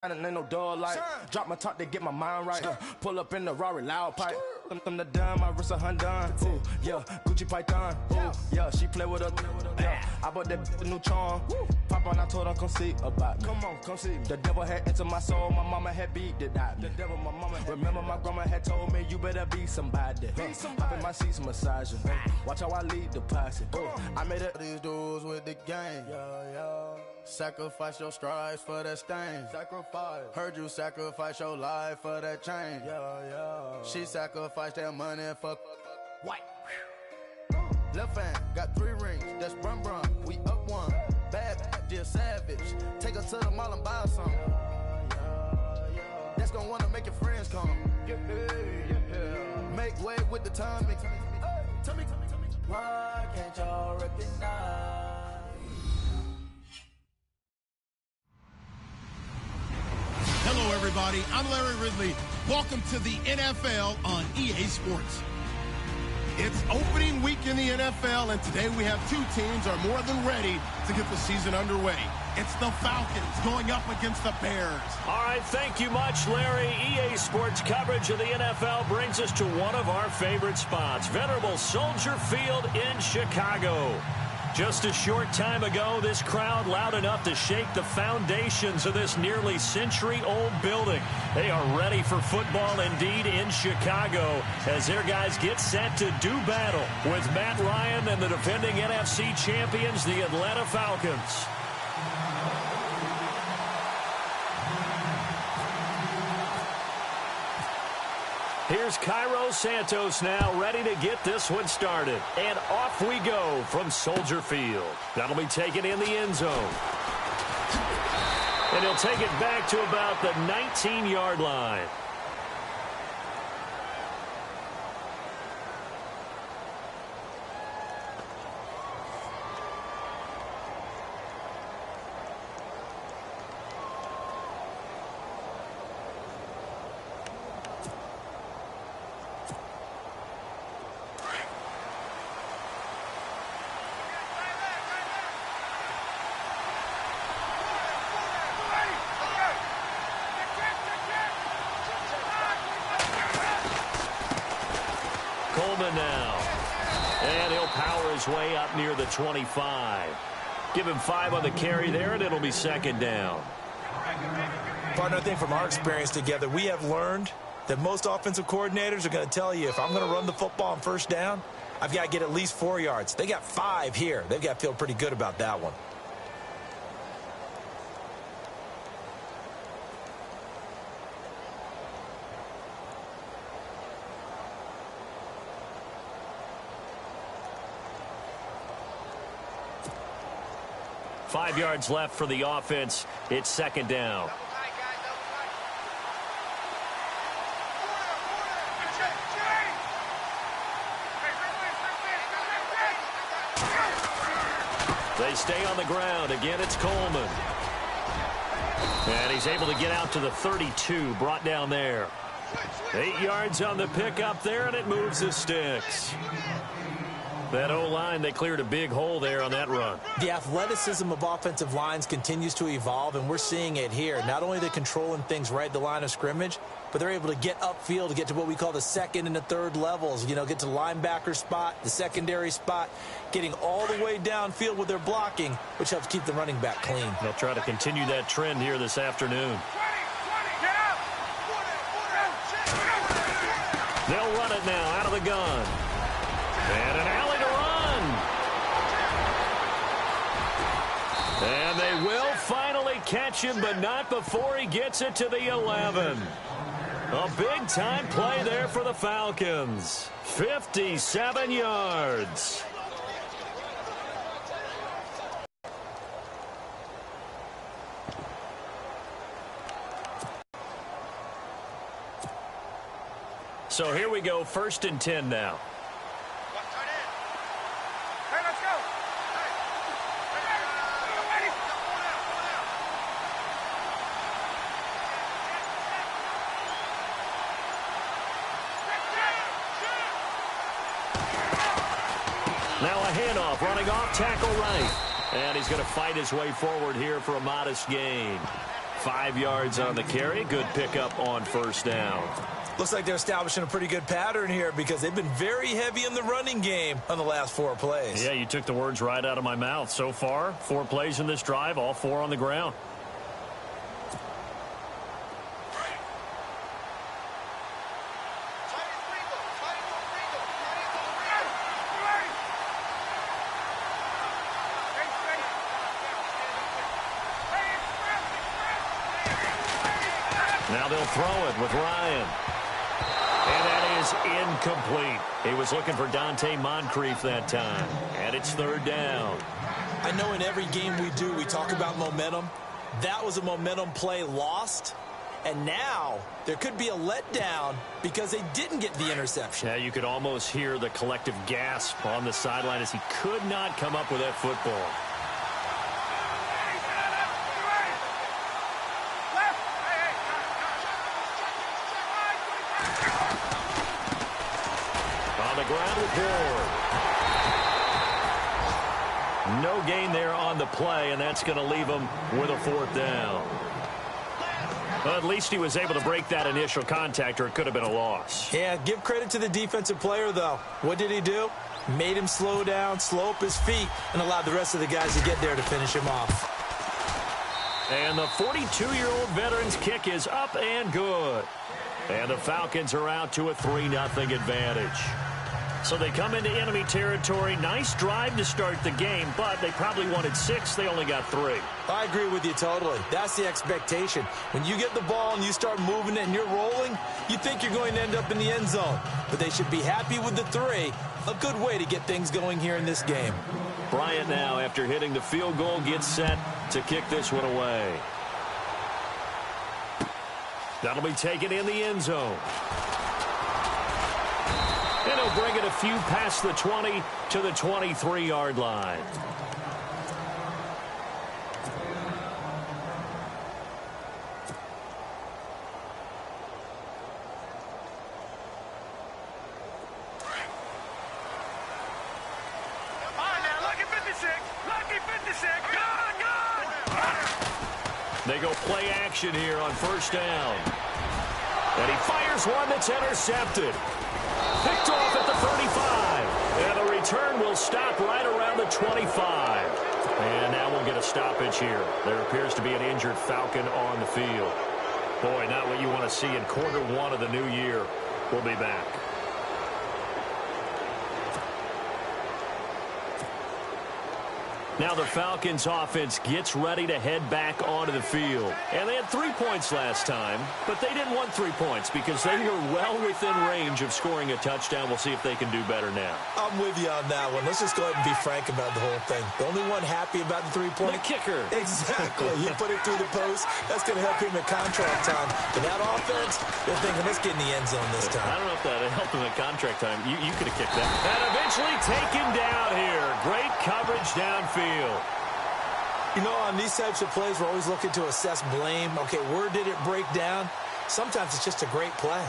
And ain't no dog like drop my top to get my mind right. Pull up in the Rari loud pipe. Them the dime, my wrist a Hyundai. Ooh, yeah, Gucci Python. Ooh, yeah, she play with her. Yeah, I bought that new charm. Pop on, I told her come see about me. Come on, come see. The devil had entered my soul. My mama had beat it out. The devil, my mama. Remember my grandma had told me you better be somebody. Hop in my seats massaging. Watch how I lead the posse. I made it. These dudes with the game. Sacrifice your strides for that stain. Sacrifice. Heard you sacrifice your life for that chain. She sacrificed that money for white. Left hand got 3 rings. That's brum brum. We up one. Bad, dear savage. Take her to the mall and buy some. That's gonna wanna make your friends come. Make way with the timing. Tell me. Why can't y'all recognize? Hello, everybody. I'm Larry Ridley. Welcome to the NFL on EA Sports. It's opening week in the NFL, and today we have 2 teams are more than ready to get the season underway. It's the Falcons going up against the Bears. All right, thank you much, Larry. EA Sports coverage of the NFL brings us to one of our favorite spots, venerable Soldier Field in Chicago. Just a short time ago, this crowd loud enough to shake the foundations of this nearly century-old building. They are ready for football indeed in Chicago as their guys get set to do battle with Matt Ryan and the defending NFC champions, the Atlanta Falcons. Here's Cairo Santos now ready to get this one started. And off we go from Soldier Field. That'll be taken in the end zone. And he'll take it back to about the 19-yard line. Coleman now. And he'll power his way up near the 25. Give him 5 on the carry there, and it'll be second down. Partner, I think from our experience together, we have learned that most offensive coordinators are going to tell you, if I'm going to run the football on first down, I've got to get at least 4 yards. They got 5 here. They've got to feel pretty good about that one. Five yards left for the offense. It's second down. They stay on the ground. Again, it's Coleman. And he's able to get out to the 32, brought down there. 8 yards on the pickup there, and it moves the sticks. That O-line, they cleared a big hole there on that run. The athleticism of offensive lines continues to evolve, and we're seeing it here. Not only are they controlling things right at the line of scrimmage, but they're able to get upfield to get to what we call the second and the third levels. You know, get to the linebacker spot, the secondary spot, getting all the way downfield with their blocking, which helps keep the running back clean. They'll try to continue that trend here this afternoon. They'll run it now out of the gun. And an alley to run. And they will finally catch him, but not before he gets it to the 11. A big-time play there for the Falcons. 57 yards. So here we go, 1st and 10 now. Now a handoff, running off tackle right. And he's going to fight his way forward here for a modest gain. 5 yards on the carry. Good pickup on first down. Looks like they're establishing a pretty good pattern here because they've been very heavy in the running game on the last 4 plays. Yeah, you took the words right out of my mouth. So far, 4 plays in this drive, all 4 on the ground. Now they'll throw it with Ryan. And that is incomplete. He was looking for Dante Moncrief that time. And it's 3rd down. I know in every game we do, we talk about momentum. That was a momentum play lost. And now there could be a letdown because they didn't get the interception. Yeah, you could almost hear the collective gasp on the sideline as he could not come up with that football. On the ground with Ward. No gain there on the play, and that's going to leave him with a 4th down. Well, at least he was able to break that initial contact, or it could have been a loss. Yeah, give credit to the defensive player, though. What did he do? Made him slow down, slow up his feet, and allowed the rest of the guys to get there to finish him off. And the 42-year-old veteran's kick is up and good. And the Falcons are out to a 3-0 advantage. So they come into enemy territory. Nice drive to start the game, but they probably wanted 6. They only got 3. I agree with you totally. That's the expectation. When you get the ball and you start moving it and you're rolling, you think you're going to end up in the end zone. But they should be happy with the 3. A good way to get things going here in this game. Bryant now, after hitting the field goal, gets set to kick this one away. That'll be taken in the end zone. And he'll bring it a few past the 20 to the 23-yard line. They go play action here on first down. And he fires one that's intercepted. Picked off at the 35. And the return will stop right around the 25. And now we'll get a stoppage here. There appears to be an injured Falcon on the field. Boy, not what you want to see in quarter 1 of the new year. We'll be back. Now the Falcons offense gets ready to head back onto the field. And they had 3 points last time, but they didn't want 3 points because they were well within range of scoring a touchdown. We'll see if they can do better now. I'm with you on that one. Let's just go ahead and be frank about the whole thing. The only one happy about the 3-point. The kicker. Exactly. You put it through the post. That's going to help him at contract time. But that offense, they're thinking, let's get in the end zone this time. I don't know if that helped him at contract time. You could have kicked that. And eventually taken down here. Great coverage downfield. You know, on these types of plays, we're always looking to assess blame. Okay, where did it break down? Sometimes it's just a great play.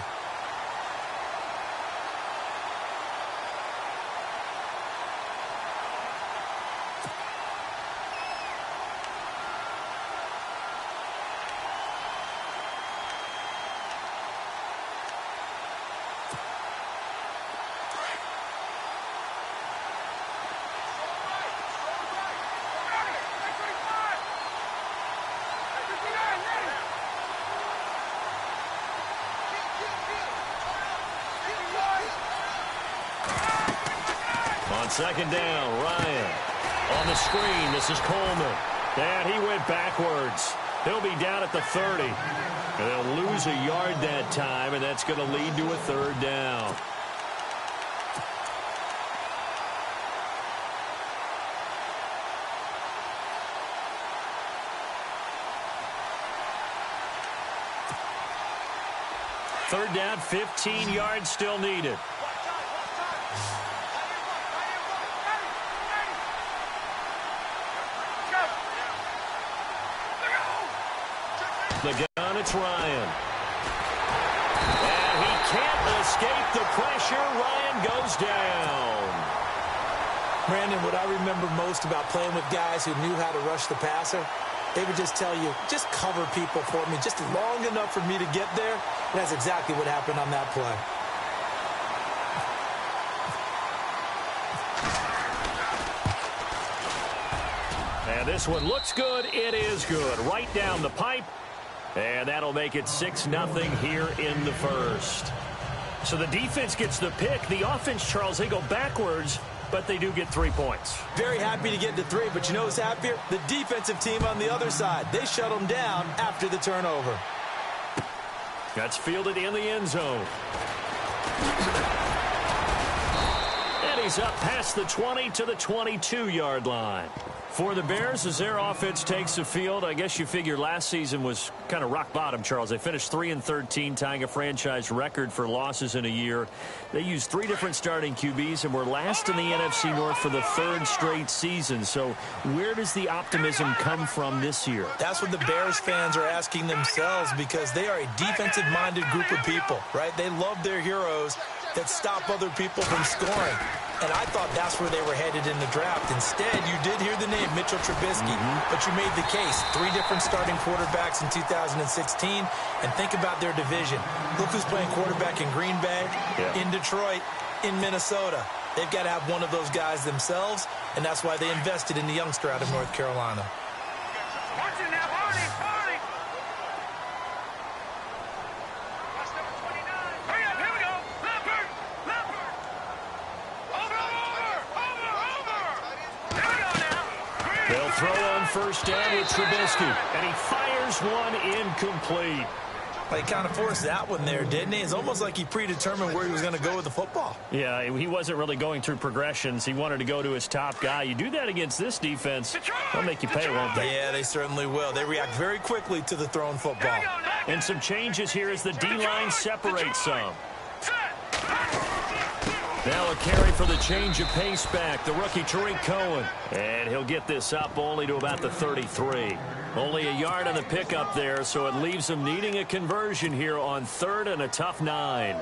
On second down, Ryan. On the screen, this is Coleman. And he went backwards. He'll be down at the 30. And they'll lose a yard that time, and that's going to lead to a 3rd down. Third down, 15 yards still needed. The gun, it's Ryan. And he can't escape the pressure. Ryan goes down. Brandon, what I remember most about playing with guys who knew how to rush the passer, they would just tell you, just cover people for me, just long enough for me to get there. And that's exactly what happened on that play. And this one looks good. It is good. Right down the pipe. And that'll make it 6-0 here in the first. So the defense gets the pick. The offense, Charles, they go backwards, but they do get 3 points. Very happy to get to 3, but you know who's happier? The defensive team on the other side. They shut them down after the turnover. That's fielded in the end zone. And he's up past the 20 to the 22-yard line. For the Bears, as their offense takes the field, I guess you figure last season was kind of rock bottom, Charles. They finished 3-13, tying a franchise record for losses in a year. They used 3 different starting QBs and were last in the NFC North for the 3rd straight season. So where does the optimism come from this year? That's what the Bears fans are asking themselves, because they are a defensive-minded group of people, right? They love their heroes that stop other people from scoring. And I thought that's where they were headed in the draft. Instead, you did hear the name Mitchell Trubisky, but you made the case. 3 different starting quarterbacks in 2016. And think about their division. Look who's playing quarterback in Green Bay, in Detroit, in Minnesota. They've got to have one of those guys themselves, and that's why they invested in the youngster out of North Carolina. They'll throw on first down with Trubisky, and he fires one incomplete. He kind of forced that one there, didn't he? It's almost like he predetermined where he was going to go with the football. Yeah, he wasn't really going through progressions. He wanted to go to his top guy. You do that against this defense, they'll make you pay, won't they? Yeah, they certainly will. They react very quickly to the thrown football. And some changes here as the D-line separates some. Now a carry for the change of pace back, the rookie Tariq Cohen. And he'll get this up only to about the 33. Only a yard on the pickup there, so it leaves him needing a conversion here on 3rd and a tough 9.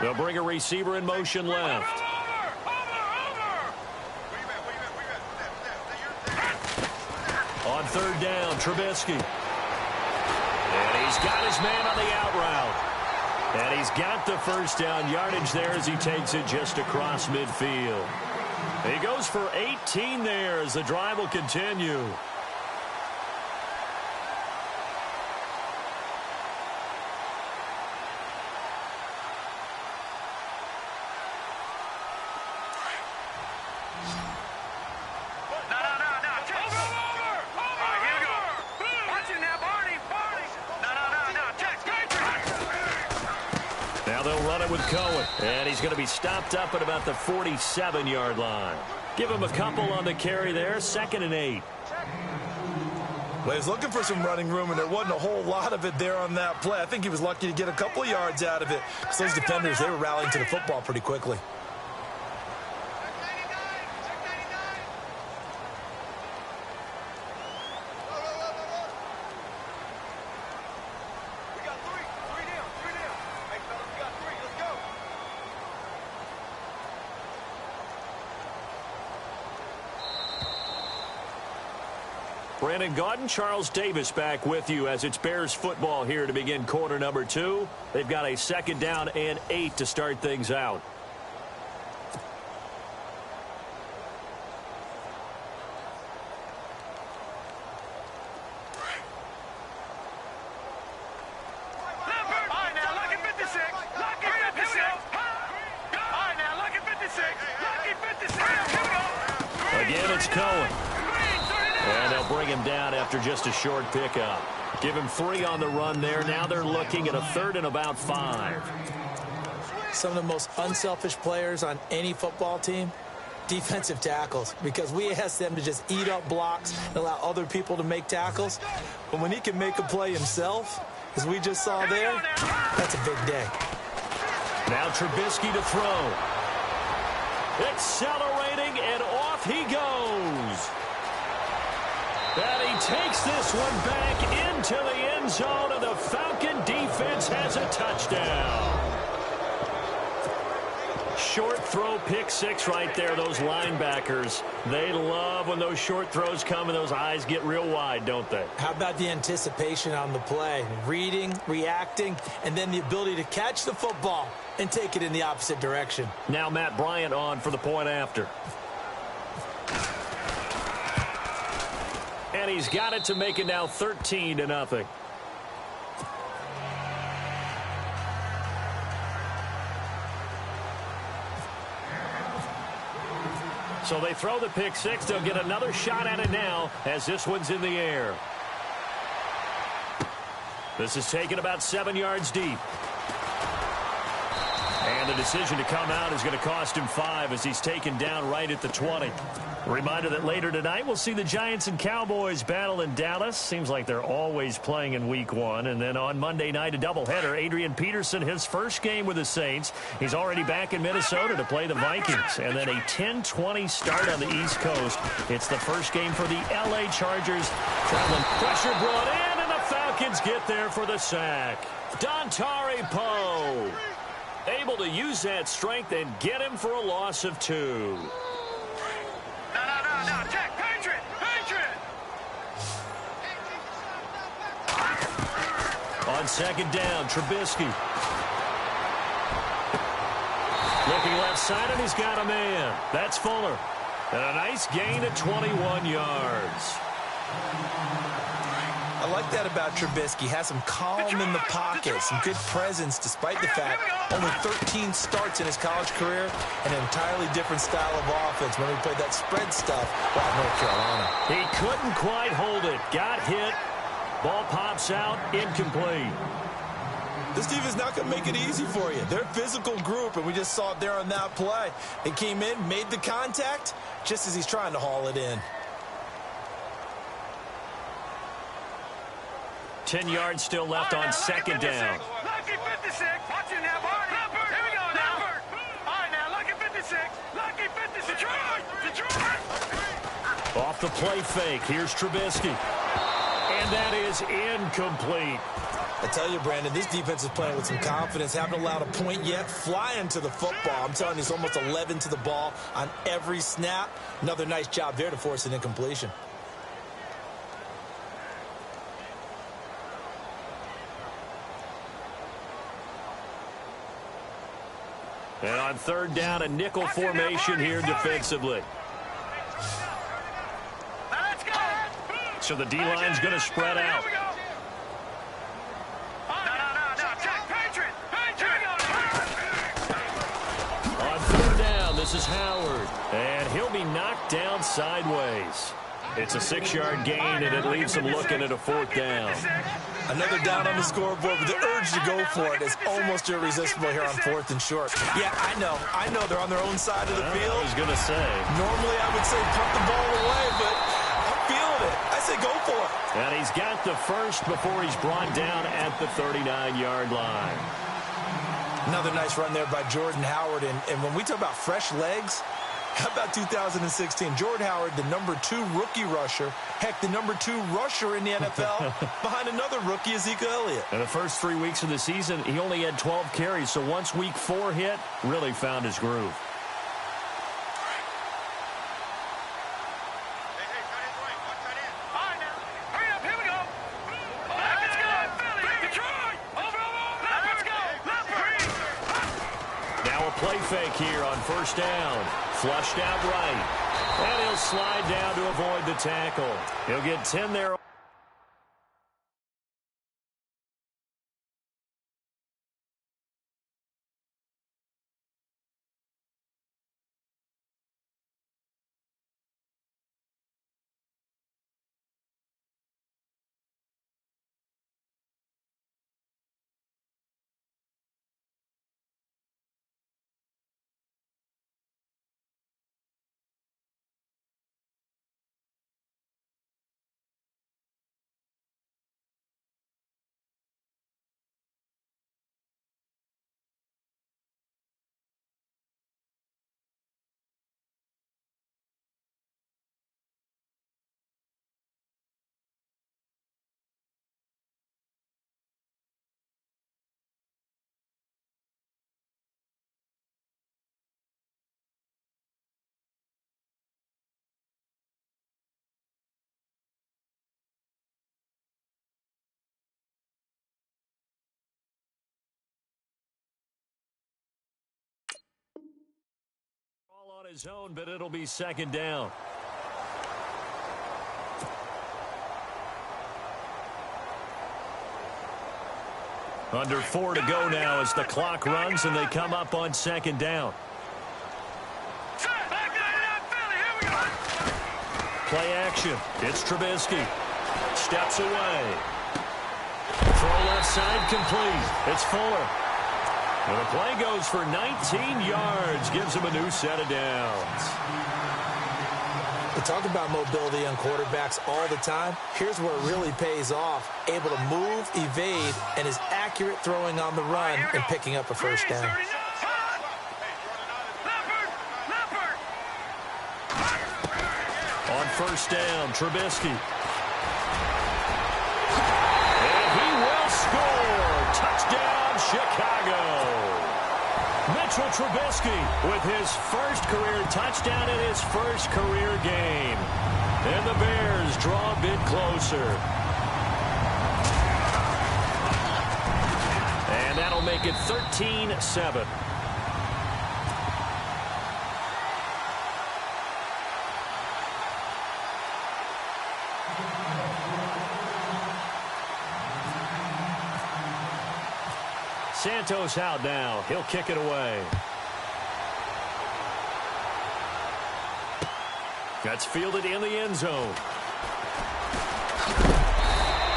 They'll bring a receiver in motion left. On 3rd down, Trubisky. And he's got his man on the out route. And he's got the first down yardage there as he takes it just across midfield. He goes for 18 there as the drive will continue. With Cohen, and he's going to be stopped up at about the 47-yard line. Give him a couple on the carry there, 2nd and 8. Well, he was looking for some running room, and there wasn't a whole lot of it there on that play. I think he was lucky to get a couple of yards out of it, because those defenders, they were rallying to the football pretty quickly. Brandon Gaudin, Charles Davis back with you as it's Bears football here to begin quarter number 2. They've got a 2nd down and 8 to start things out. Again, it's Cohen. And they'll bring him down after just a short pickup. Give him 3 on the run there. Now they're looking at a 3rd and about 5. Some of the most unselfish players on any football team, defensive tackles, because we ask them to just eat up blocks and allow other people to make tackles. But when he can make a play himself, as we just saw there, that's a big day. Now Trubisky to throw. Accelerating, and off he goes. And he takes this one back into the end zone, and the Falcon defense has a touchdown. Short throw, pick six right there. Those linebackers, they love when those short throws come and those eyes get real wide, don't they? How about the anticipation on the play? Reading, reacting, and then the ability to catch the football and take it in the opposite direction. Now Matt Bryant on for the point after. And he's got it to make it now 13-0. So they throw the pick six. They'll get another shot at it now as this one's in the air. This is taken about 7 yards deep. And the decision to come out is going to cost him 5 as he's taken down right at the 20. Reminder that later tonight we'll see the Giants and Cowboys battle in Dallas. Seems like they're always playing in week 1. And then on Monday night, a doubleheader. Adrian Peterson, his first game with the Saints. He's already back in Minnesota to play the Vikings. And then a 10-20 start on the East Coast. It's the first game for the L.A. Chargers. Traveling pressure brought in, and the Falcons get there for the sack. Dontari Poe able to use that strength and get him for a loss of 2. No, check, Patriot! On second down, Trubisky. Looking left side, and he's got a man. That's Fuller. And a nice gain of 21 yards. I like that about Trubisky. Has some calm in the pocket, some good presence, despite the fact only 13 starts in his college career, and an entirely different style of offense when we played that spread stuff at North Carolina. He couldn't quite hold it. Got hit. Ball pops out. Incomplete. This defense is not going to make it easy for you. They're a physical group, and we just saw it there on that play. They came in, made the contact, just as he's trying to haul it in. 10 yards still left on second down. Lucky 56. Watch it now, Barney. Here we go now. All right, now, lucky 56. Lucky 56. Detroit. Off the play fake. Here's Trubisky. And that is incomplete. I tell you, Brandon, this defense is playing with some confidence. Haven't allowed a point yet. Flying to the football. I'm telling you, it's almost 11 to the ball on every snap. Another nice job there to force an incompletion. And on third down, a nickel formation here defensively. Let's go. So the D-line's going to spread out. No, check, Patriot. On third down, this is Howard. And he'll be knocked down sideways. It's a 6-yard gain, and it leaves him looking at a fourth down. Another down on the scoreboard, but the urge to go for it is almost irresistible here on 4th and short. Yeah, I know they're on their own side of the field. I was going to say. Normally I would say put the ball away, but I'm feeling it. I say go for it. And he's got the first before he's brought down at the 39-yard line. Another nice run there by Jordan Howard. And when we talk about fresh legs, how about 2016? Jordan Howard, the #2 rookie rusher. Heck, the #2 rusher in the NFL behind another rookie, Ezekiel Elliott. In the first 3 weeks of the season, he only had 12 carries. So once week 4 hit, really found his groove. Now a play fake here on first down. Flushed out right. And he'll slide down to avoid the tackle. He'll get 10 there. on his own, but it'll be second down. Under 4 to go now as the clock runs and they come up on second down. Play action. It's Trubisky. Steps away. Throw left side complete. It's Fuller. And the play goes for 19 yards. Gives him a new set of downs. We talk about mobility on quarterbacks all the time. Here's where it really pays off. Able to move, evade, and is accurate throwing on the run and picking up a first down. On first down, Trubisky. And he will score. Touchdown, Chicago. Mitchell Trubisky with his first career touchdown in his first career game. And the Bears draw a bit closer. And that'll make it 13-7. Santos out now. He'll kick it away. That's fielded in the end zone.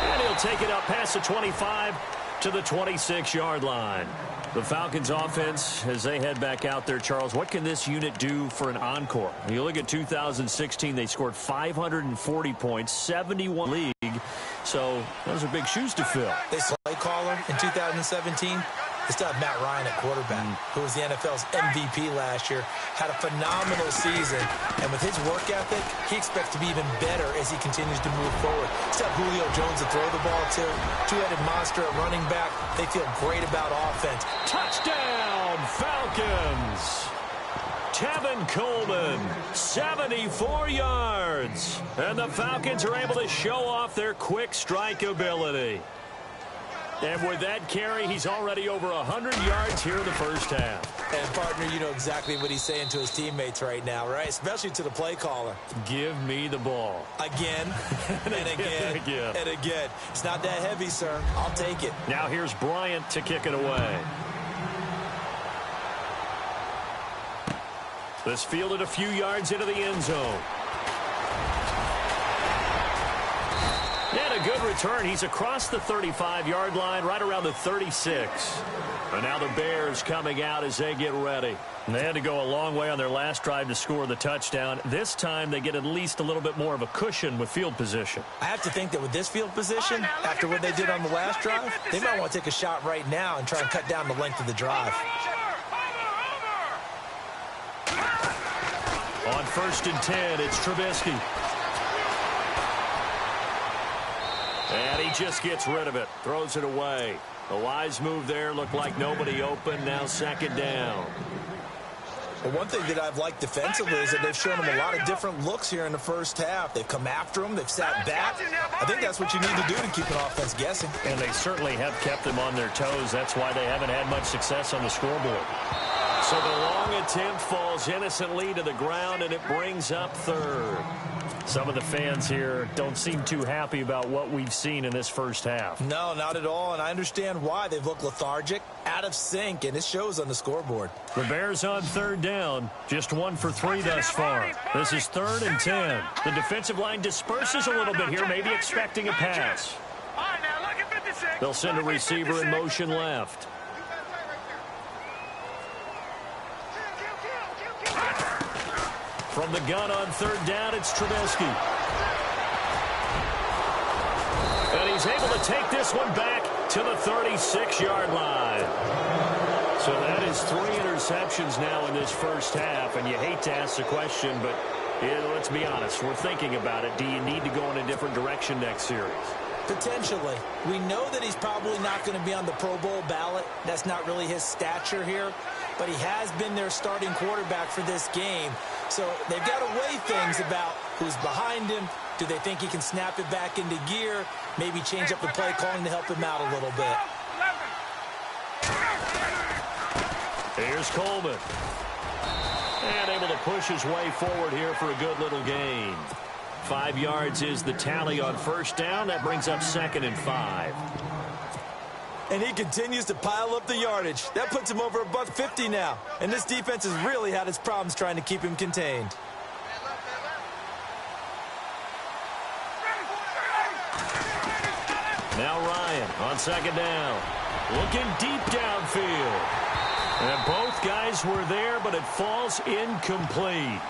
And he'll take it up past the 25 to the 26-yard line. The Falcons offense, as they head back out there, Charles, what can this unit do for an encore? You look at 2016, they scored 540 points, 71 league. So those are big shoes to fill. This play caller in 2017, they still have Matt Ryan at quarterback, who was the NFL's MVP last year, had a phenomenal season. And with his work ethic, he expects to be even better as he continues to move forward. Still have Julio Jones to throw the ball to, two-headed monster at running back. They feel great about offense. Touchdown, Falcons! Tevin Coleman, 74 yards. And the Falcons are able to show off their quick strike ability. And with that carry, he's already over 100 yards here in the first half. And, partner, you know exactly what he's saying to his teammates right now, right? Especially to the play caller. Give me the ball. Again, and again, and again. It's not that heavy, sir. I'll take it. Now here's Bryant to kick it away. This fielded a few yards into the end zone. And a good return. He's across the 35-yard line, right around the 36. And now the Bears coming out as they get ready. And they had to go a long way on their last drive to score the touchdown. This time they get at least a little bit more of a cushion with field position. I have to think that with this field position, after what they did on the last drive, they might want to take a shot right now and try and cut down the length of the drive. On 1st and 10, it's Trubisky. And he just gets rid of it, throws it away. A wise move there, looked like nobody open, now second down. Well, one thing that I've liked defensively is that they've shown him a lot of different looks here in the first half. They've come after him, they've sat back. I think that's what you need to do to keep an offense guessing. And they certainly have kept them on their toes. That's why they haven't had much success on the scoreboard. So the long attempt falls innocently to the ground, and it brings up third. Some of the fans here don't seem too happy about what we've seen in this first half. No, not at all, and I understand why. They've looked lethargic, out of sync, and it shows on the scoreboard. The Bears on third down, just 1 for 3 thus far. This is 3rd and 10. The defensive line disperses a little bit here, maybe expecting a pass. They'll send a receiver in motion left. From the gun on third down, it's Trubisky. And he's able to take this one back to the 36-yard line. So that is 3 interceptions now in this first half. And you hate to ask the question, but let's be honest. We're thinking about it. Do you need to go in a different direction next series? Potentially. We know that he's probably not going to be on the Pro Bowl ballot. That's not really his stature here. But he has been their starting quarterback for this game. So they've got to weigh things about who's behind him. Do they think he can snap it back into gear? Maybe change up the play calling to help him out a little bit. Here's Coleman. And able to push his way forward here for a good little gain. 5 yards is the tally on first down. That brings up 2nd and 5. And he continues to pile up the yardage. That puts him over $150 now. And this defense has really had its problems trying to keep him contained. Now Ryan on 2nd down. Looking deep downfield. And both guys were there, but it falls incomplete.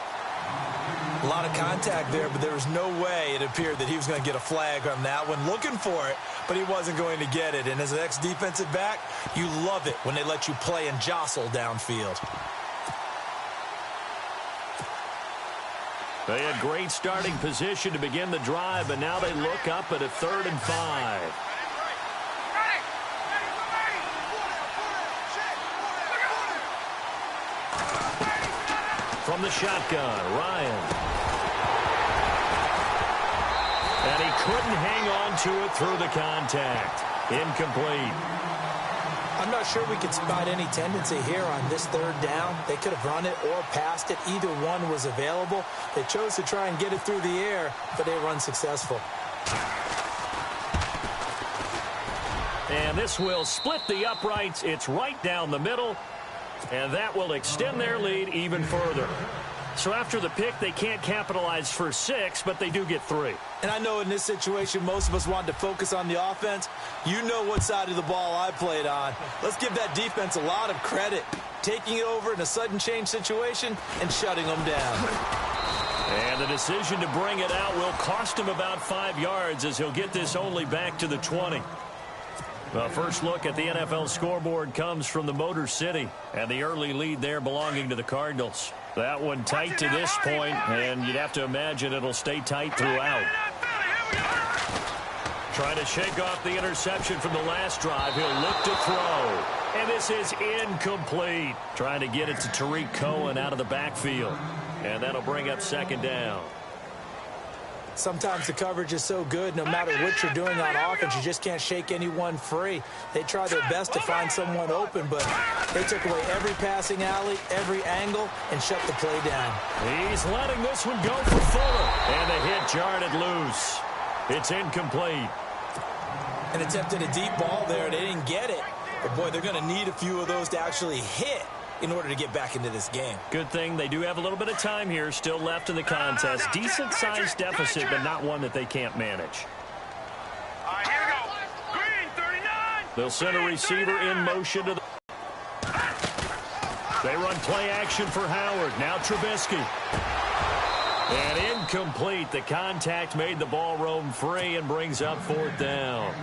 A lot of contact there, but there was no way it appeared that he was going to get a flag on that one. Looking for it, but he wasn't going to get it. And as an ex-defensive back, you love it when they let you play and jostle downfield. They had great starting position to begin the drive, but now they look up at a 3rd and 5. From the shotgun, Ryan. And he couldn't hang on to it through the contact. Incomplete. I'm not sure we could spot any tendency here on this 3rd down. They could have run it or passed it. Either one was available. They chose to try and get it through the air, but they were unsuccessful. And this will split the uprights. It's right down the middle. And that will extend their lead even further. So after the pick, they can't capitalize for 6, but they do get 3. And I know in this situation, most of us wanted to focus on the offense. You know what side of the ball I played on. Let's give that defense a lot of credit. Taking it over in a sudden change situation and shutting them down. And the decision to bring it out will cost him about 5 yards as he'll get this only back to the 20. The first look at the NFL scoreboard comes from the Motor City, and the early lead there belonging to the Cardinals. That one tight to this point, and you'd have to imagine it'll stay tight throughout. Trying to shake off the interception from the last drive. He'll look to throw, and this is incomplete. Trying to get it to Tariq Cohen out of the backfield, and that'll bring up 2nd down. Sometimes the coverage is so good, no matter what you're doing on offense, you just can't shake anyone free. They try their best to find someone open, but they took away every passing alley, every angle, and shut the play down. He's letting this one go for Fuller, and the hit jarred it loose. It's incomplete. And attempted a deep ball there. They didn't get it. But, boy, they're going to need a few of those to actually hit in order to get back into this game. Good thing they do have a little bit of time here still left in the contest. Decent-sized deficit, but not one that they can't manage. All right, here we go. Green, 39. They'll send a receiver in motion to the... They run play action for Howard. Now Trubisky. And incomplete. The contact made the ball roam free and brings up 4th down.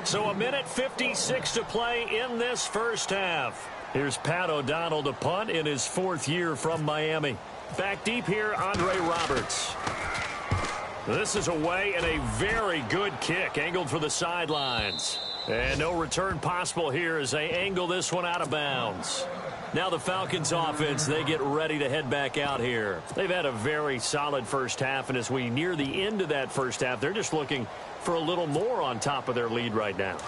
So 1:56 to play in this first half. Here's Pat O'Donnell to punt in his 4th year from Miami. Back deep here, Andre Roberts. This is away and a very good kick, angled for the sidelines. And no return possible here as they angle this one out of bounds. Now the Falcons offense, they get ready to head back out here. They've had a very solid first half, and as we near the end of that first half, they're just looking for a little more on top of their lead right now.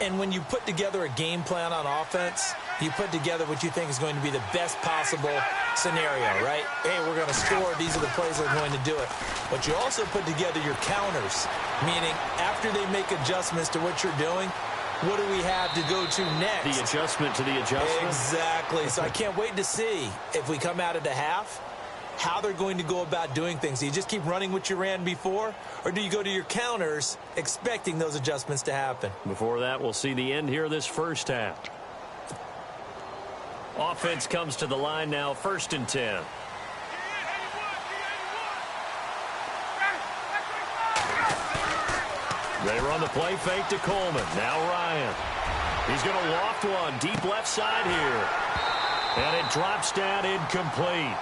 And when you put together a game plan on offense, you put together what you think is going to be the best possible scenario, right? Hey, we're going to score. These are the plays that are going to do it. But you also put together your counters, meaning after they make adjustments to what you're doing, what do we have to go to next? The adjustment to the adjustment? Exactly. So I can't wait to see if we come out of the half, how they're going to go about doing things. Do you just keep running what you ran before, or do you go to your counters expecting those adjustments to happen? Before that, we'll see the end here of this first half. Offense comes to the line now, 1st and 10. They run the play fake to Coleman. Now Ryan. He's going to loft one deep left side here. And it drops down incomplete.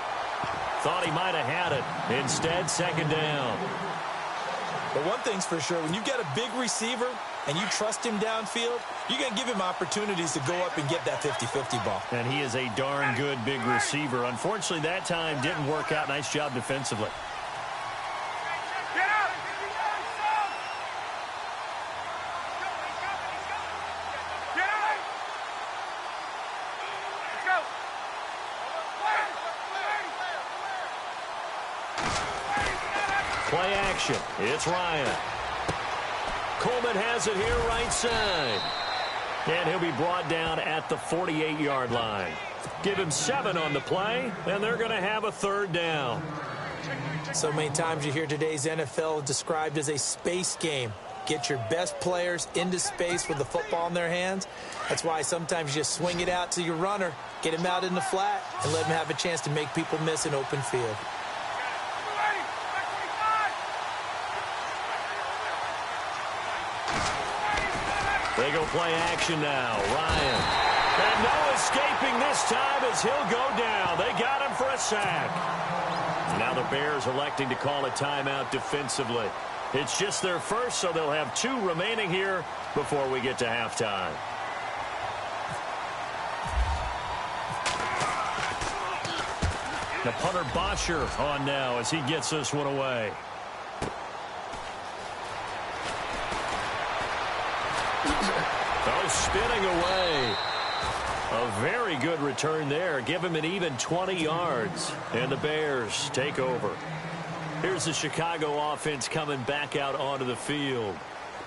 Thought he might have had it. Instead, 2nd down. But one thing's for sure, when you get a big receiver and you trust him downfield, you're going to give him opportunities to go up and get that 50-50 ball. And he is a darn good big receiver. Unfortunately, that time didn't work out. Nice job defensively. play action. It's Ryan. Coleman has it here right side. And he'll be brought down at the 48-yard line. Give him 7 on the play, and they're going to have a third down. So many times you hear today's NFL described as a space game. Get your best players into space with the football in their hands. That's why sometimes you just swing it out to your runner, get him out in the flat, and let him have a chance to make people miss an open field. They go play action now. Ryan. And no escaping this time as he'll go down. They got him for a sack. Now the Bears electing to call a timeout defensively. It's just their first, so they'll have 2 remaining here before we get to halftime. The punter Bosher on now as he gets this one away. Oh, spinning away. A very good return there. Give him an even 20 yards. And the Bears take over. Here's the Chicago offense coming back out onto the field.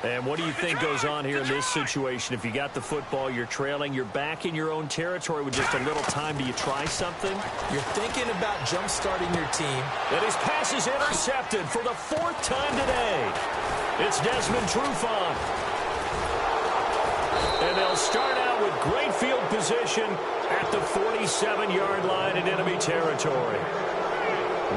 And what do you think goes on here in this situation? If you got the football, you're trailing, you're back in your own territory with just a little time. Do you try something? You're thinking about jump-starting your team. And his pass is intercepted for the 4th time today. It's Desmond Trufant. And they'll start out with great field position at the 47-yard line in enemy territory.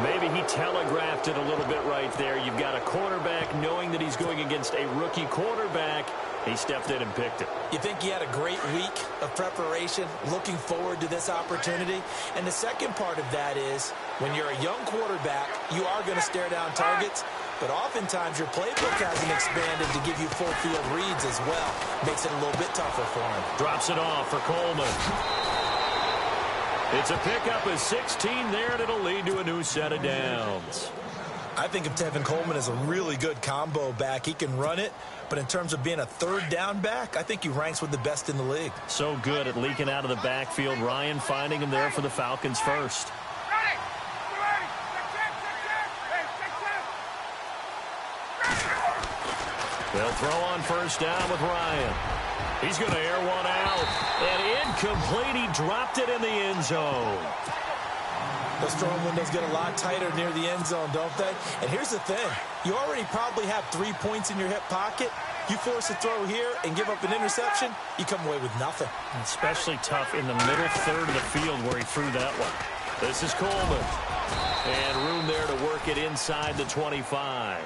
Maybe he telegraphed it a little bit right there. You've got a quarterback knowing that he's going against a rookie quarterback. He stepped in and picked it. You think he had a great week of preparation, looking forward to this opportunity? And the second part of that is, when you're a young quarterback, you are going to stare down targets, but oftentimes your playbook hasn't expanded to give you full field reads as well. Makes it a little bit tougher for him. Drops it off for Coleman. It's a pickup of 16 there, and it'll lead to a new set of downs. I think of Tevin Coleman as a really good combo back. He can run it, but in terms of being a third down back, I think he ranks with the best in the league. So good at leaking out of the backfield. Ryan finding him there for the Falcons first. They'll throw on first down with Ryan. He's going to air one out. And incomplete. He dropped it in the end zone. Those throwing windows get a lot tighter near the end zone, don't they? And here's the thing. You already probably have 3 points in your hip pocket. You force a throw here and give up an interception, you come away with nothing. Especially tough in the middle third of the field where he threw that one. This is Coleman. And room there to work it inside the 25.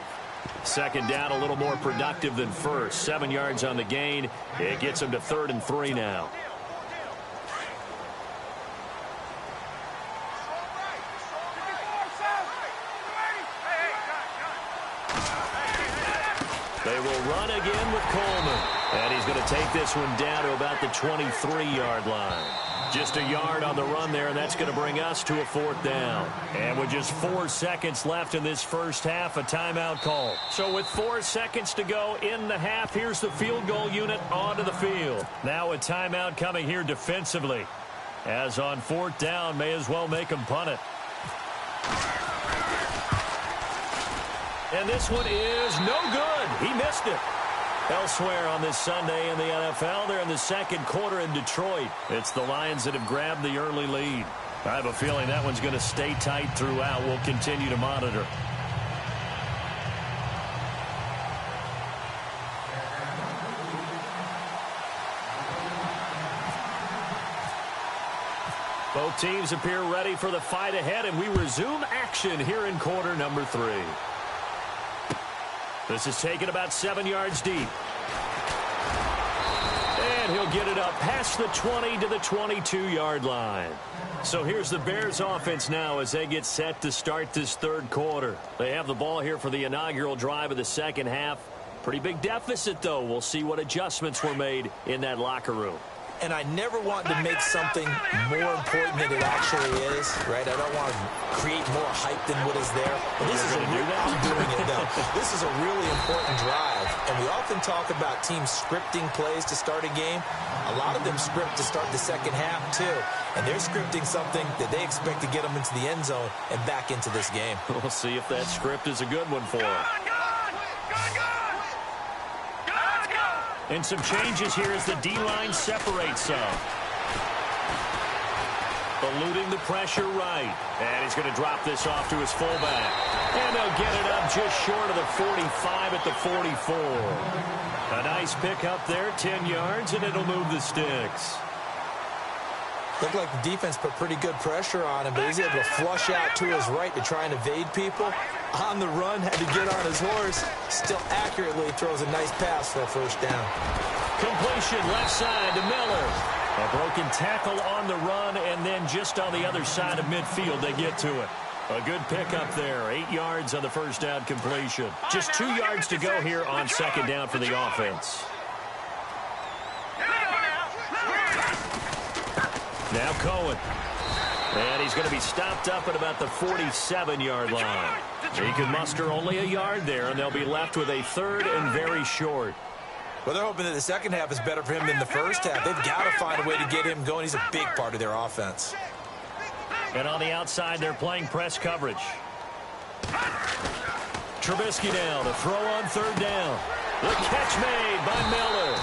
Second down, a little more productive than first. 7 yards on the gain. It gets him to 3rd and 3 now. They will run again with Coleman. And he's going to take this one down to about the 23-yard line. Just a yard on the run there, and that's going to bring us to a 4th down. And with just 4 seconds left in this first half, a timeout call. So with 4 seconds to go in the half, here's the field goal unit onto the field. Now a timeout coming here defensively. As on 4th down, may as well make him punt it. And this one is no good. He missed it. Elsewhere on this Sunday in the NFL, they're in the second quarter in Detroit. It's the Lions that have grabbed the early lead. I have a feeling that one's going to stay tight throughout. We'll continue to monitor. Both teams appear ready for the fight ahead, and we resume action here in quarter number 3. This is taken about 7 yards deep. And he'll get it up past the 20 to the 22-yard line. So here's the Bears offense now as they get set to start this third quarter. They have the ball here for the inaugural drive of the second half. Pretty big deficit, though. We'll see what adjustments were made in that locker room. and I never want to make something more important than it actually is, right? I don't want to create more hype than what is there. But this is I'm doing it, though. This is a really important drive, and we often talk about teams scripting plays to start a game. A lot of them script to start the second half, too, and they're scripting something that they expect to get them into the end zone and back into this game. We'll see if that script is a good one for them. And some changes here as the D-line separates some. Eluding the pressure right. And he's going to drop this off to his fullback. And they'll get it up just short of the 45 at the 44. A nice pick up there, 10 yards, and it'll move the sticks. Looked like the defense put pretty good pressure on him, but he's able to flush out to his right to try and evade people. On the run, had to get on his horse. Still accurately throws a nice pass for a first down. Completion left side to Miller. A broken tackle on the run, and then just on the other side of midfield, they get to it. A good pickup there. 8 yards on the first down completion. Just 2 yards to go here on second down for the offense. Now Cohen. And he's going to be stopped up at about the 47-yard line. He can muster only a yard there, and they'll be left with a third and very short. Well, they're hoping that the second half is better for him than the first half. They've got to find a way to get him going. He's a big part of their offense. And on the outside, they're playing press coverage. Trubisky now to throw on third down. The catch made by Miller.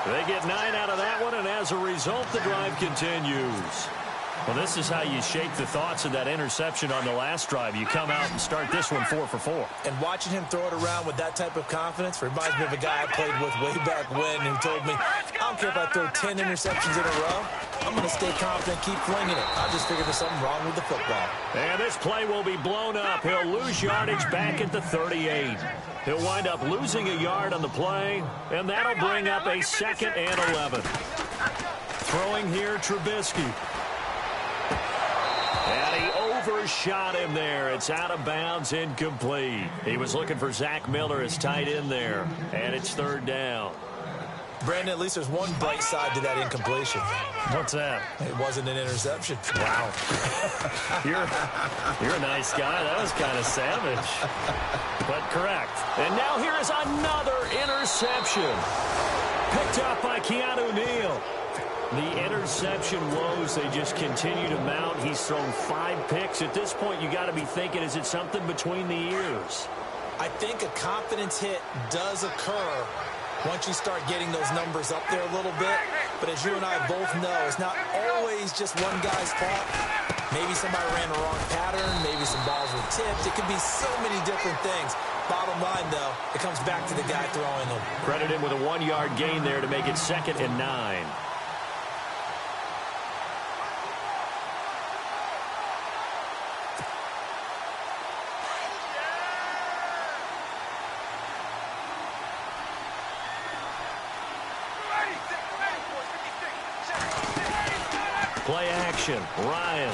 They get 9 out of that one, and as a result, the drive continues. Well, this is how you shake the thoughts of that interception on the last drive. You come out and start this one 4 for 4. And watching him throw it around with that type of confidence reminds me of a guy I played with way back when who told me, I don't care if I throw 10 interceptions in a row. I'm going to stay confident, keep flinging it. I just figured there's something wrong with the football. And this play will be blown up. He'll lose yardage back at the 38. He'll wind up losing a yard on the play, and that'll bring up a 2nd and 11. Throwing here, Trubisky. And he overshot him there. It's out of bounds, incomplete. He was looking for Zach Miller as tight end there, and it's third down. Brandon, at least there's one bright side to that incompletion. What's that? It wasn't an interception. Wow. You're a nice guy. That was kind of savage. But correct. And now here is another interception. Picked up by Keanu Neal. The interception woes, they just continue to mount. He's thrown 5 picks. At this point, you got to be thinking, is it something between the ears? I think a confidence hit does occur once you start getting those numbers up there a little bit. But as you and I both know, it's not always just one guy's fault. Maybe somebody ran the wrong pattern. Maybe some balls were tipped. It could be so many different things. Bottom line, though, it comes back to the guy throwing them. Credit him with a 1-yard gain there to make it 2nd and 9. Play action. Ryan.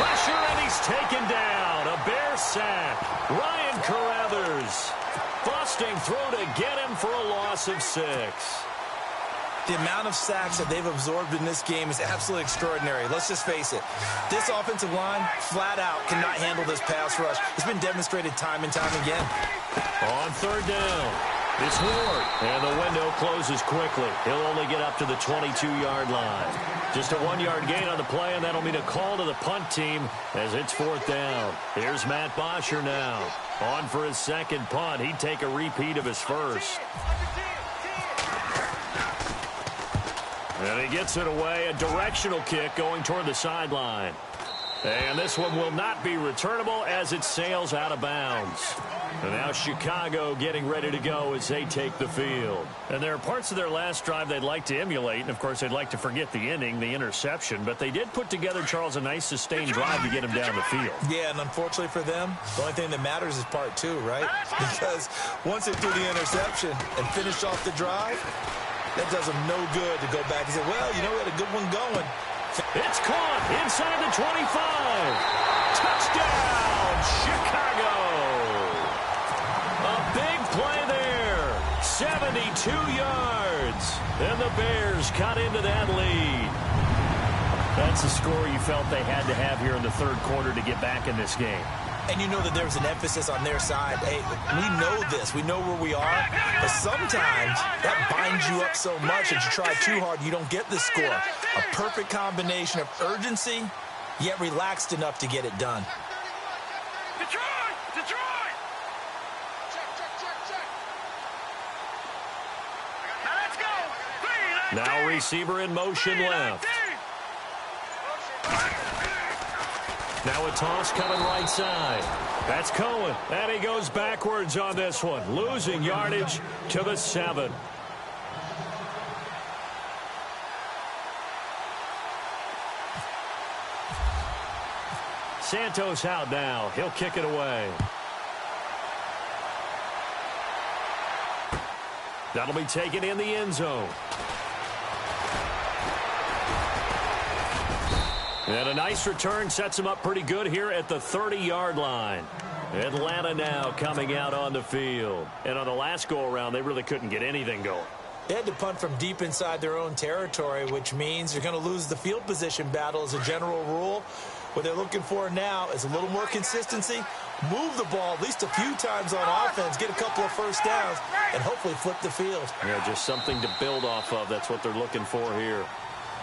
Pressure, and he's taken down. A Bear sack. Ryan Carruthers. Busting through to get him for a loss of 6. The amount of sacks that they've absorbed in this game is absolutely extraordinary. Let's just face it. This offensive line, flat out, cannot handle this pass rush. It's been demonstrated time and time again. On third down. It's Ward, and the window closes quickly. He'll only get up to the 22-yard line. Just a 1-yard gain on the play, and that'll mean a call to the punt team as it's 4th down. Here's Matt Bosher now. On for his second punt. He'd take a repeat of his first. And he gets it away. A directional kick going toward the sideline. And this one will not be returnable as it sails out of bounds. And now Chicago getting ready to go as they take the field. And there are parts of their last drive they'd like to emulate. And, of course, they'd like to forget the inning, the interception. But they did put together, Charles, a nice sustained drive to get him down the field. Yeah, and unfortunately for them, the only thing that matters is part 2, right? Because once they do the interception and finish off the drive, that does them no good to go back and say, well, you know, we had a good one going. It's caught inside the 25. Touchdown, Chicago. A big play there. 72 2 yards. And the Bears cut into that lead. That's the score you felt they had to have here in the third quarter to get back in this game. And you know that there's an emphasis on their side. Hey, we know this. We know where we are. But sometimes that binds you up so much that you try too hard, you don't get the score. A perfect combination of urgency, yet relaxed enough to get it done. Detroit! Detroit! Now let's go! Now receiver in motion left. Now a toss coming right side. That's Cohen. And he goes backwards on this one. Losing yardage to the 7. Santos out now. He'll kick it away. That'll be taken in the end zone. And a nice return sets him up pretty good here at the 30-yard line. Atlanta now coming out on the field. And on the last go-around, they really couldn't get anything going. They had to punt from deep inside their own territory, which means you're going to lose the field position battle as a general rule. What they're looking for now is a little more consistency, move the ball at least a few times on offense, get a couple of first downs, and hopefully flip the field. Yeah, just something to build off of. That's what they're looking for here.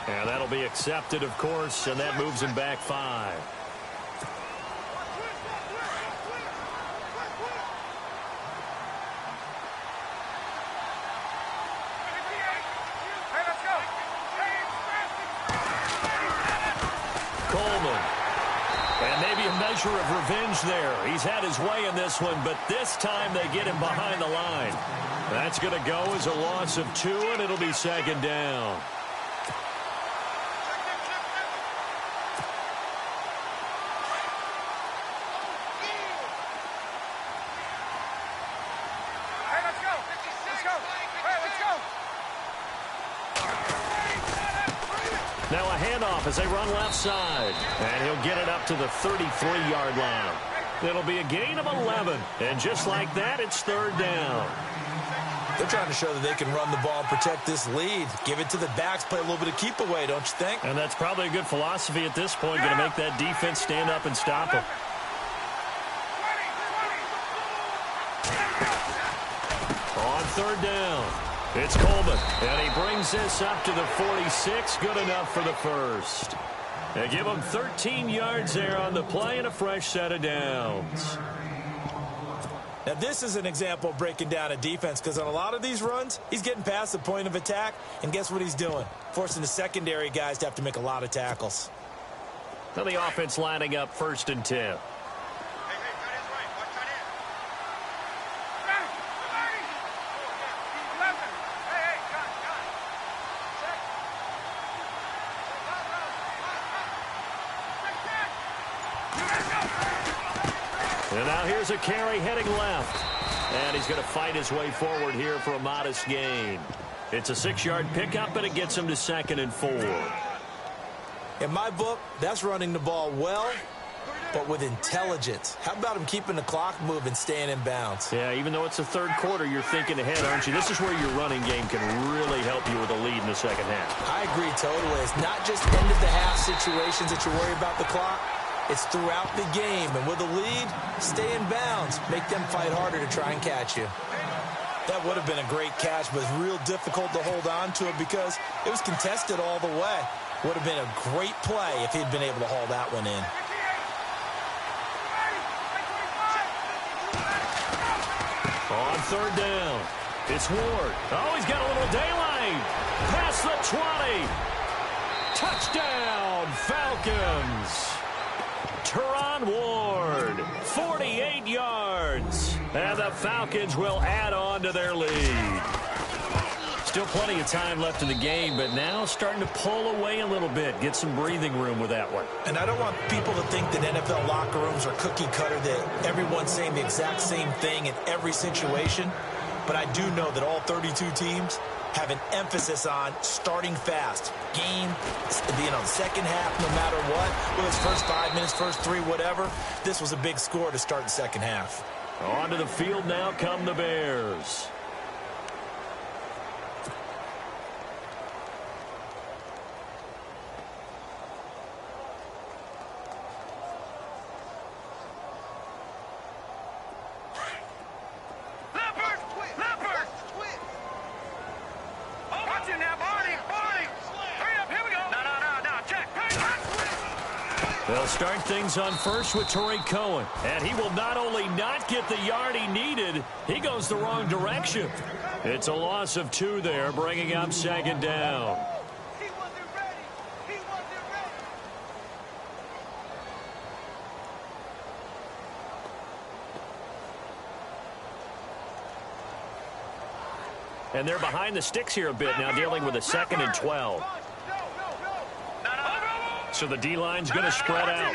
And that'll be accepted, of course, and that moves him back 5. Coleman. And maybe a measure of revenge there. He's had his way in this one, but this time they get him behind the line. That's going to go as a loss of 2, and it'll be second down. Now a handoff as they run left side. And he'll get it up to the 33-yard line. It'll be a gain of 11. And just like that, it's third down. They're trying to show that they can run the ball and protect this lead. Give it to the backs, play a little bit of keep away, don't you think? And that's probably a good philosophy at this point. Going to make that defense stand up and stop them. On third down. It's Coleman, and he brings this up to the 46. Good enough for the first. They give him 13 yards there on the play and a fresh set of downs. Now, this is an example of breaking down a defense because on a lot of these runs, he's getting past the point of attack, and guess what he's doing? Forcing the secondary guys to have to make a lot of tackles. Now the offense lining up 1st and 10. And now here's a carry heading left. And he's going to fight his way forward here for a modest gain. It's a 6-yard pickup, and it gets him to 2nd and 4. In my book, that's running the ball well, but with intelligence. How about him keeping the clock moving, staying in bounds? Yeah, even though it's the third quarter, you're thinking ahead, aren't you? This is where your running game can really help you with a lead in the second half. I agree totally. It's not just end-of-the-half situations that you worry about the clock. It's throughout the game, and with a lead, stay in bounds. Make them fight harder to try and catch you. That would have been a great catch, but it's real difficult to hold on to it because it was contested all the way. Would have been a great play if he'd been able to haul that one in. On third down, it's Ward. Oh, he's got a little daylight. Past the 20. Touchdown, Falcons. Teron Ward, 48 yards. And the Falcons will add on to their lead. Still plenty of time left in the game, but now starting to pull away a little bit. Get some breathing room with that one. And I don't want people to think that NFL locker rooms are cookie cutter, that everyone's saying the exact same thing in every situation. But I do know that all 32 teams have an emphasis on starting fast. Game, second half, no matter what. Whether it's first 5 minutes, first 3, whatever. This was a big score to start the second half. Onto the field now come the Bears. They'll start things on first with Torrey Cohen. And he will not only not get the yard he needed, he goes the wrong direction. It's a loss of 2 there, bringing up second down. He wasn't ready. He wasn't ready. And they're behind the sticks here a bit now, dealing with a 2nd and 12. So the D-line's going to spread out.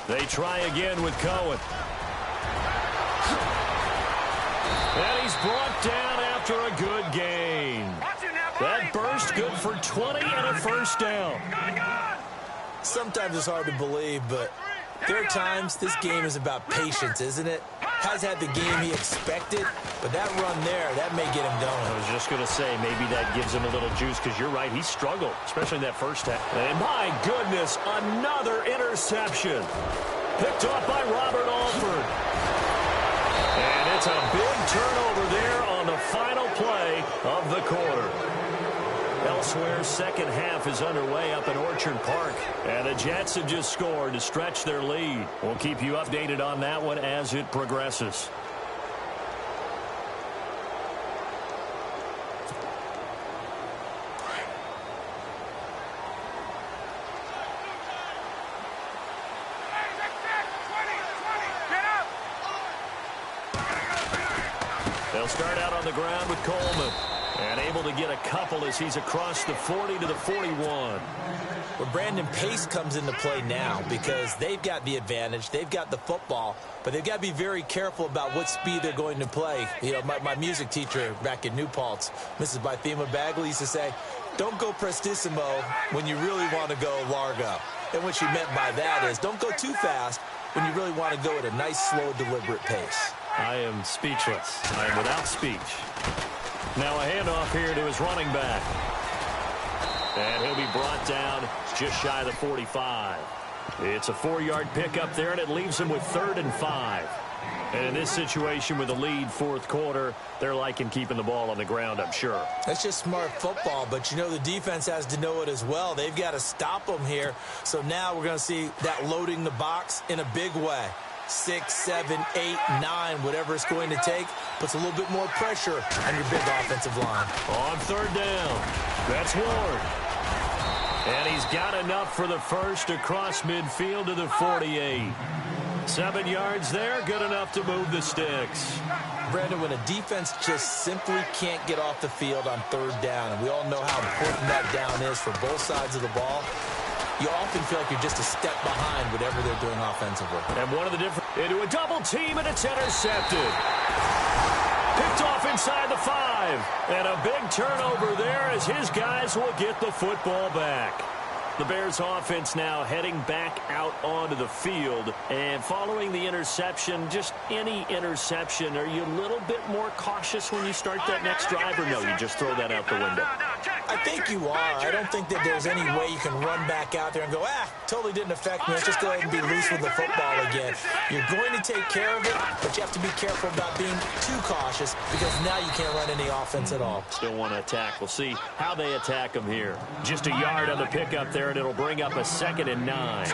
They try again with Cohen. And he's brought down after a good gain. That burst good for 20 and a first down. Sometimes it's hard to believe, but there are times this game is about patience, isn't it? Has had the game he expected, but that run there, that may get him going. I was just going to say, maybe that gives him a little juice, because you're right, he struggled, especially in that first half. And my goodness, another interception. Picked off by Robert Alford. And it's a big turnover there on the final play of the quarter. Elsewhere, second half is underway up in Orchard Park. And the Jets have just scored to stretch their lead. We'll keep you updated on that one as it progresses. They'll start out on the ground with Coleman. And able to get a couple as he's across the 40 to the 41. Well, Brandon, pace comes into play now because they've got the advantage. They've got the football, but they've got to be very careful about what speed they're going to play. You know, my music teacher back in New Paltz, Mrs. Bythema Bagley, used to say, don't go prestissimo when you really want to go largo. And what she meant by that is don't go too fast when you really want to go at a nice, slow, deliberate pace. I am speechless. I am without speech. Now a handoff here to his running back. And he'll be brought down just shy of the 45. It's a 4-yard pickup there, and it leaves him with 3rd and 5. And in this situation with a lead fourth quarter, they're liking keeping the ball on the ground, I'm sure. That's just smart football, but you know the defense has to know it as well. They've got to stop them here. So now we're going to see that loading the box in a big way. 6, 7, 8, 9, whatever it's going to take, puts a little bit more pressure on your big offensive line. On 3rd down, that's Ward. And he's got enough for the first across midfield to the 48. 7 yards there, good enough to move the sticks. Brandon, when a defense just simply can't get off the field on 3rd down, and we all know how important that down is for both sides of the ball, you often feel like you're just a step behind whatever they're doing offensively. And one of the different into a double team, and it's intercepted. Picked off inside the 5. And a big turnover there as his guys will get the football back. The Bears offense now heading back out onto the field. And following the interception, just any interception, are you a little bit more cautious when you start that next drive, or no, you just throw that out the window? I think you are. I don't think that there's any way you can run back out there and go, totally didn't affect me. Let's just go ahead and be loose with the football again. You're going to take care of it, but you have to be careful about being too cautious because now you can't run any offense at all. Still want to attack. We'll see how they attack them here. Just a yard on the pickup there, and it'll bring up a 2nd and 9.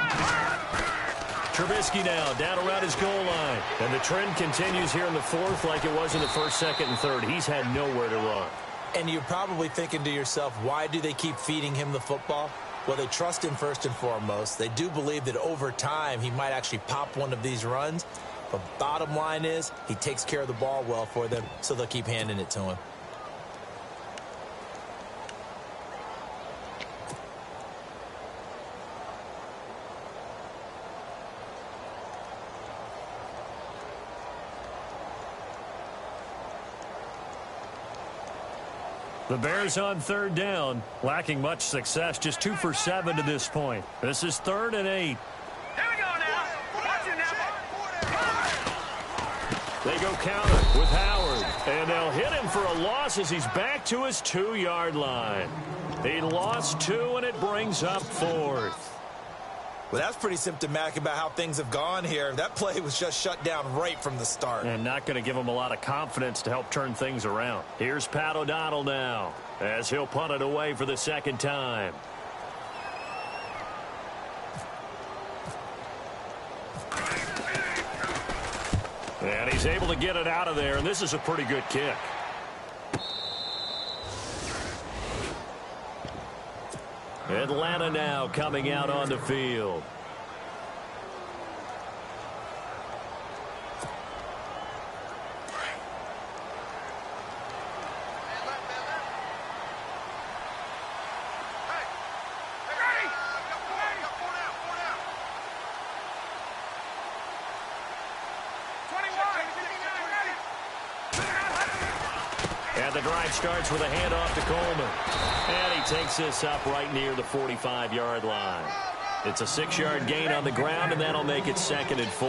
Trubisky now down around his goal line. And the trend continues here in the 4th like it was in the 1st, 2nd, and 3rd. He's had nowhere to run. And you're probably thinking to yourself, why do they keep feeding him the football? Well, they trust him first and foremost. They do believe that over time he might actually pop one of these runs. But bottom line is he takes care of the ball well for them, so they'll keep handing it to him. The Bears on 3rd down, lacking much success, just 2 for 7 to this point. This is 3rd and 8. Here we go now. Watch it now. They go counter with Howard, and they'll hit him for a loss as he's back to his 2-yard line. He lost 2, and it brings up 4th. Well, that's pretty symptomatic about how things have gone here. That play was just shut down right from the start. And not going to give him a lot of confidence to help turn things around. Here's Pat O'Donnell now as he'll punt it away for the 2nd time. And he's able to get it out of there, and this is a pretty good kick. Atlanta now coming out on the field. And the drive starts with a handoff to Coleman. And he takes this up right near the 45-yard line. It's a 6-yard gain on the ground, and that'll make it 2nd and 4.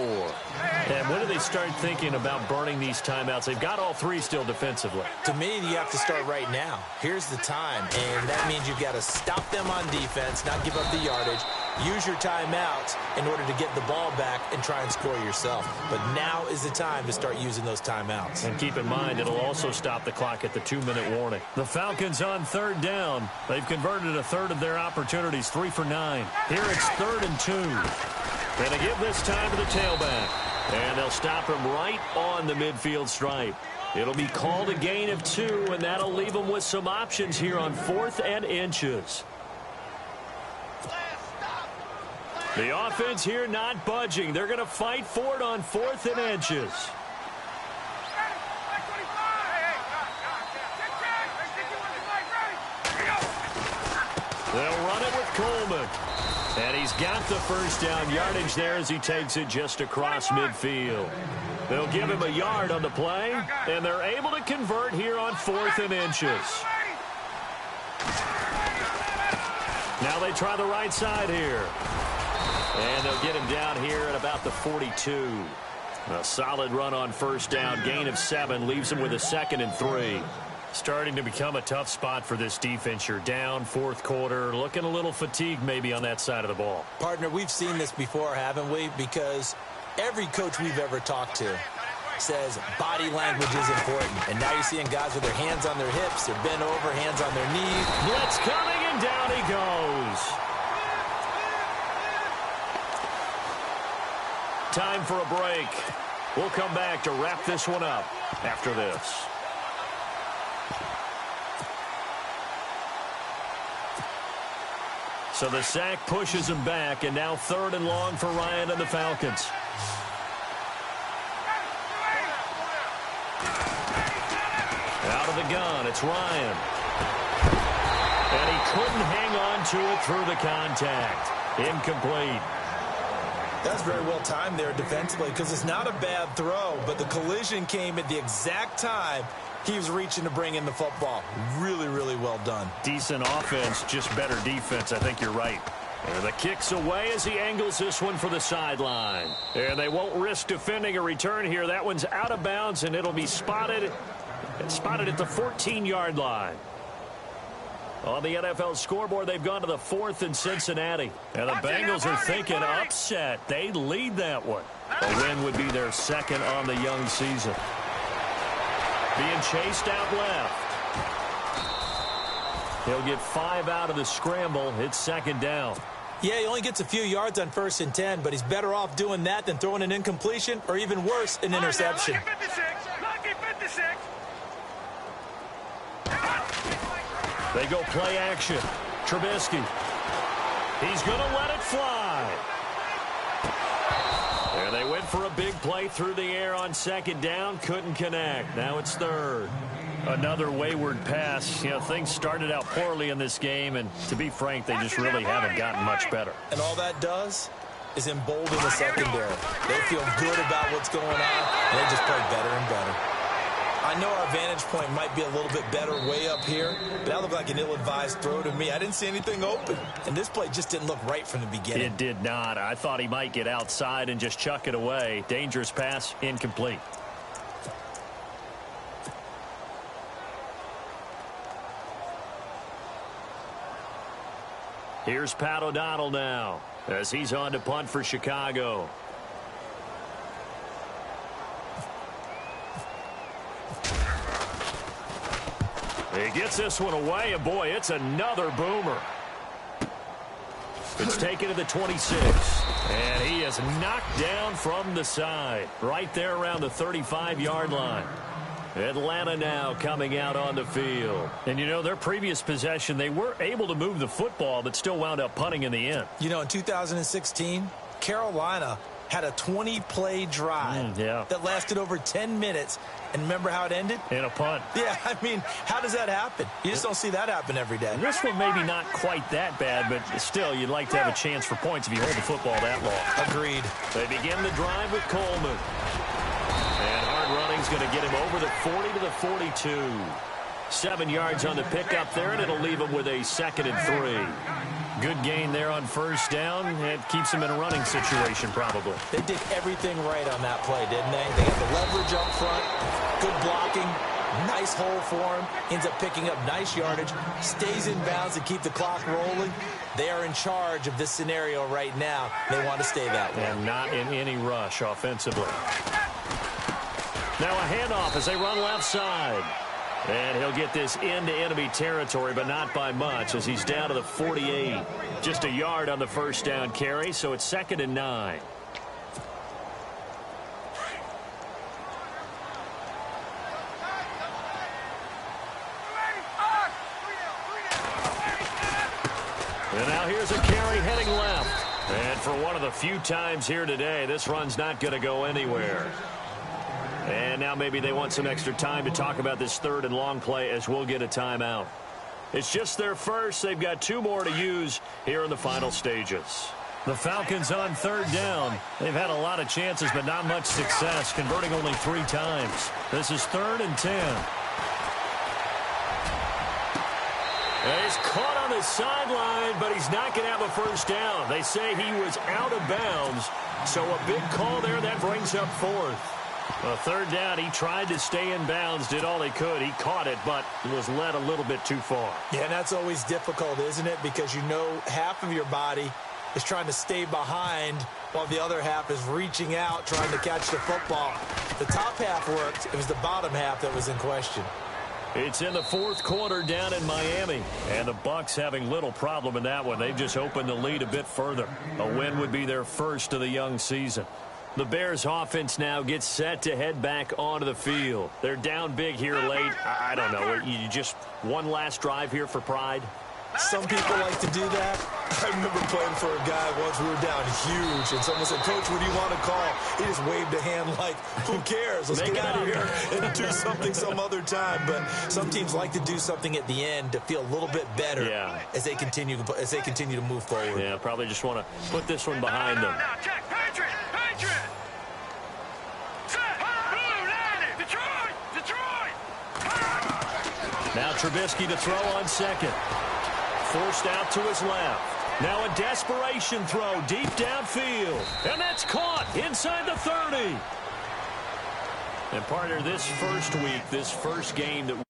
And when do they start thinking about burning these timeouts? They've got all 3 still defensively. To me, you have to start right now. Here's the time, and that means you've got to stop them on defense, not give up the yardage, use your timeouts in order to get the ball back and try and score yourself. But now is the time to start using those timeouts. And keep in mind, it'll also stop the clock at the 2-minute warning. The Falcons on 3rd down. They've converted a third of their opportunities, 3 for 9. Here it's 3rd and 2. And they give this time to the tailback. And they'll stop him right on the midfield stripe. It'll be called a gain of 2, and that'll leave them with some options here on 4th and inches. The offense here not budging. They're going to fight for it on 4th and inches. They'll run it with Coleman. And he's got the first down yardage there as he takes it just across midfield. They'll give him a yard on the play, and they're able to convert here on 4th and inches. Now they try the right side here. And they'll get him down here at about the 42. A solid run on first down. Gain of 7 leaves him with a 2nd and 3. Starting to become a tough spot for this defense. You're down 4th quarter. Looking a little fatigued maybe on that side of the ball. Partner, we've seen this before, haven't we? Because every coach we've ever talked to says body language is important. And now you're seeing guys with their hands on their hips. They're bent over, hands on their knees. Blitz coming, and down he goes. Time for a break. We'll come back to wrap this one up after this. So the sack pushes him back, and now 3rd and long for Ryan and the Falcons. Out of the gun, it's Ryan. And he couldn't hang on to it through the contact. Incomplete. That's very well timed there defensively because it's not a bad throw, but the collision came at the exact time he was reaching to bring in the football. Really, really well done. Decent offense, just better defense. I think you're right. And the kick's away as he angles this one for the sideline. And they won't risk defending a return here. That one's out of bounds, and it'll be spotted at the 14-yard line. On the NFL scoreboard, they've gone to the 4th in Cincinnati. And the Bengals are thinking upset. They lead that one. A win would be their 2nd on the young season. Being chased out left. He'll get 5 out of the scramble. It's 2nd down. Yeah, he only gets a few yards on 1st and 10, but he's better off doing that than throwing an incompletion or even worse, an interception. Lucky 56. Lucky 56. They go play action. Trubisky. He's going to let it fly. And they went for a big play through the air on 2nd down. Couldn't connect. Now it's 3rd. Another wayward pass. You know, things started out poorly in this game, and to be frank, they just really haven't gotten much better. And all that does is embolden the secondary. They feel good about what's going on, and they just play better and better. I know our vantage point might be a little bit better way up here, but that looked like an ill-advised throw to me. I didn't see anything open, and this play just didn't look right from the beginning. It did not. I thought he might get outside and just chuck it away. Dangerous pass, incomplete. Here's Pat O'Donnell now as he's on to punt for Chicago. He gets this one away, and boy, it's another boomer. It's taken to the 26. And he is knocked down from the side. Right there around the 35-yard line. Atlanta now coming out on the field. And, you know, their previous possession, they were able to move the football, but still wound up punting in the end. You know, in 2016, Carolina had a 20-play drive that lasted over 10 minutes. And remember how it ended? In a punt. Yeah, I mean, how does that happen? You just don't see that happen every day. And this one maybe not quite that bad, but still, you'd like to have a chance for points if you hold the football that long. Agreed. They begin the drive with Coleman. And hard running's going to get him over the 40 to the 42. 7 yards on the pickup there, and it'll leave him with a 2nd and 3. Good gain there on first down. It keeps him in a running situation, probably. They did everything right on that play, didn't they? They had the leverage up front, good blocking, nice hole for him, ends up picking up nice yardage, stays in bounds to keep the clock rolling. They are in charge of this scenario right now. They want to stay that way. And not in any rush offensively. Now a handoff as they run left side. And he'll get this into enemy territory, but not by much as he's down to the 48. Just a yard on the first down carry, so it's 2nd and 9. And now here's a carry heading left. And for one of the few times here today, this run's not going to go anywhere. And now maybe they want some extra time to talk about this 3rd and long play as we'll get a timeout. It's just their first. They've got 2 more to use here in the final stages. The Falcons on 3rd down. They've had a lot of chances, but not much success, converting only 3 times. This is 3rd and 10. And he's caught on the sideline, but he's not going to have a first down. They say he was out of bounds, so a big call there. That brings up 4th. Well, 3rd down, he tried to stay in bounds, did all he could. He caught it, but was led a little bit too far. Yeah, and that's always difficult, isn't it? Because you know half of your body is trying to stay behind while the other half is reaching out, trying to catch the football. The top half worked. It was the bottom half that was in question. It's in the 4th quarter down in Miami, and the Bucs having little problem in that one. They've just opened the lead a bit further. A win would be their first of the young season. The Bears offense now gets set to head back onto the field. They're down big here late. I don't know. You just one last drive here for pride? Some people like to do that. I remember playing for a guy once. We were down huge, and someone said, "Coach, what do you want to call?" He just waved a hand like, who cares? Let's get out of here and do something some other time. But some teams like to do something at the end to feel a little bit better as they continue to move forward. Yeah, probably just want to put this one behind them. Now, check. Patriot! Set! Blue, landed! Detroit! Now Trubisky to throw on 2nd. Forced out to his left. Now a desperation throw deep downfield. And that's caught inside the 30. And partner, this first week, this first game that